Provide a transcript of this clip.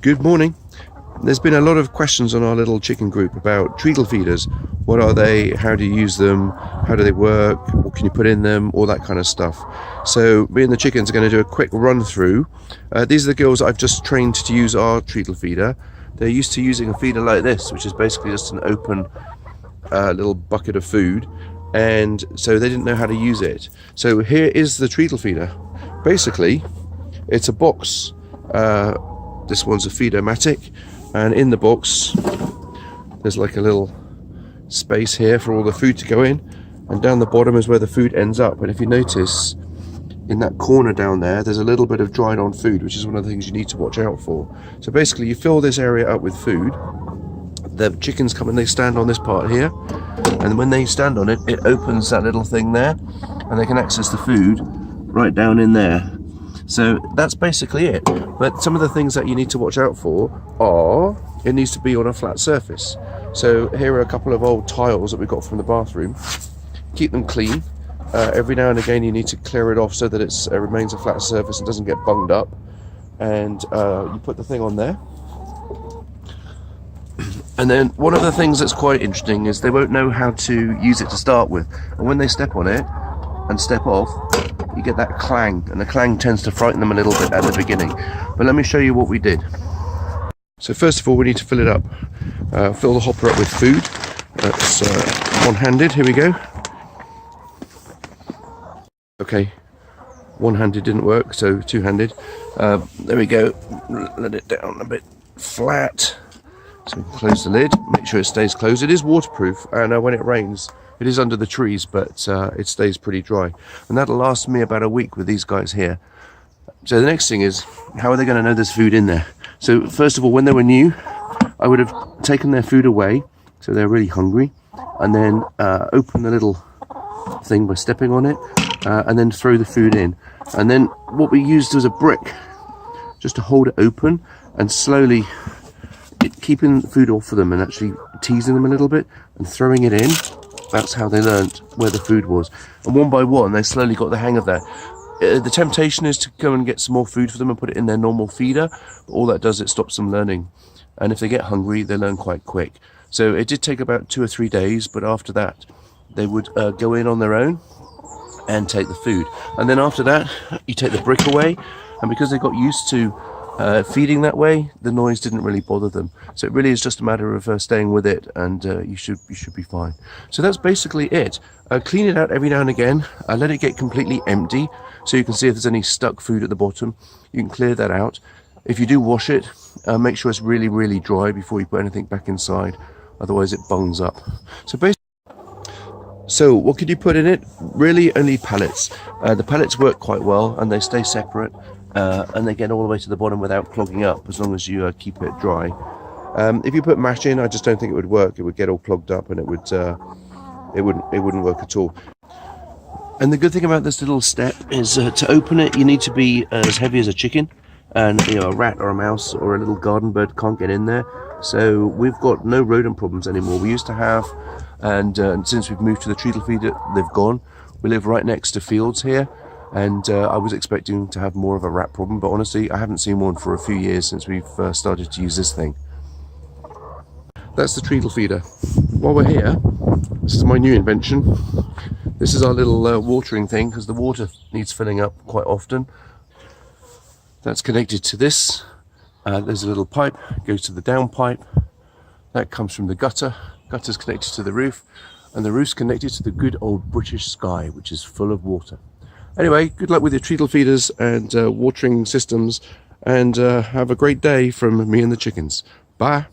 Good morning. There's been a lot of questions on our little chicken group about treadle feeders. What are they? How do you use them? How do they work? What can you put in them? All that kind of stuff. So me and the chickens are going to do a quick run through. These are the girls I've just trained to use our treadle feeder. They're used to using a feeder like this, which is basically just an open little bucket of food, and so they didn't know how to use it. So here is the treadle feeder. Basically, it's a box. This one's a feeder-matic, and in the box there's like a little space here for all the food to go in, and down the bottom is where the food ends up. And if you notice, in that corner down there, there's a little bit of dried on food, which is one of the things you need to watch out for. So basically you fill this area up with food. The chickens come and they stand on this part here, and when they stand on it, it opens that little thing there, and they can access the food right down in there. So that's basically it. But some of the things that you need to watch out for are, it needs to be on a flat surface. So here are a couple of old tiles that we got from the bathroom. Keep them clean. Every now and again you need to clear it off so that it remains a flat surface and doesn't get bunged up. And you put the thing on there. And then one of the things that's quite interesting is they won't know how to use it to start with. And when they step on it and step off, you get that clang, and the clang tends to frighten them a little bit at the beginning. But let me show you what we did. So first of all, we need to fill it up. Fill the hopper up with food. That's one-handed. Here we go. Okay, one-handed didn't work, so two-handed. There we go. Let it down a bit flat. So we can close the lid, make sure it stays closed. It is waterproof, and when it rains, it is under the trees, but it stays pretty dry. And that'll last me about a week with these guys here. So the next thing is, how are they going to know there's food in there? So first of all, when they were new, I would have taken their food away, so they're really hungry, and then open the little thing by stepping on it, and then throw the food in. And then what we used was a brick, just to hold it open, and slowly keeping food off of them and actually teasing them a little bit and throwing it in. That's how they learnt where the food was. And one by one, they slowly got the hang of that. The temptation is to go and get some more food for them and put it in their normal feeder. But all that does, it stops them learning. And if they get hungry, they learn quite quick. So it did take about 2 or 3 days, but after that, they would go in on their own and take the food. And then after that, you take the brick away. And because they got used to feeding that way, the noise didn't really bother them. So it really is just a matter of staying with it, and you should be fine. So that's basically it. Clean it out every now and again. Let it get completely empty, so you can see if there's any stuck food at the bottom. You can clear that out. If you do wash it, make sure it's really, really dry before you put anything back inside. Otherwise it bungs up. So what could you put in it? Really only pellets. The pellets work quite well, and they stay separate. And they get all the way to the bottom without clogging up, as long as you keep it dry. If you put mash in, I just don't think it would work. It would get all clogged up, and it wouldn't work at all. And the good thing about this little step is to open it, you need to be as heavy as a chicken, and a rat or a mouse or a little garden bird can't get in there. So we've got no rodent problems anymore. We used to have, and since we've moved to the treadle feeder, they've gone. We live right next to fields here. And I was expecting to have more of a rat problem, but honestly I haven't seen one for a few years since we've started to use this thing. That's the treadle feeder. While we're here, this is my new invention. This is our little watering thing, because the water needs filling up quite often. That's connected to this. There's a little pipe, goes to the downpipe. That comes from the gutter. Gutter's connected to the roof, and the roof's connected to the good old British sky, which is full of water. Anyway, good luck with your treadle feeders and watering systems, and have a great day from me and the chickens. Bye.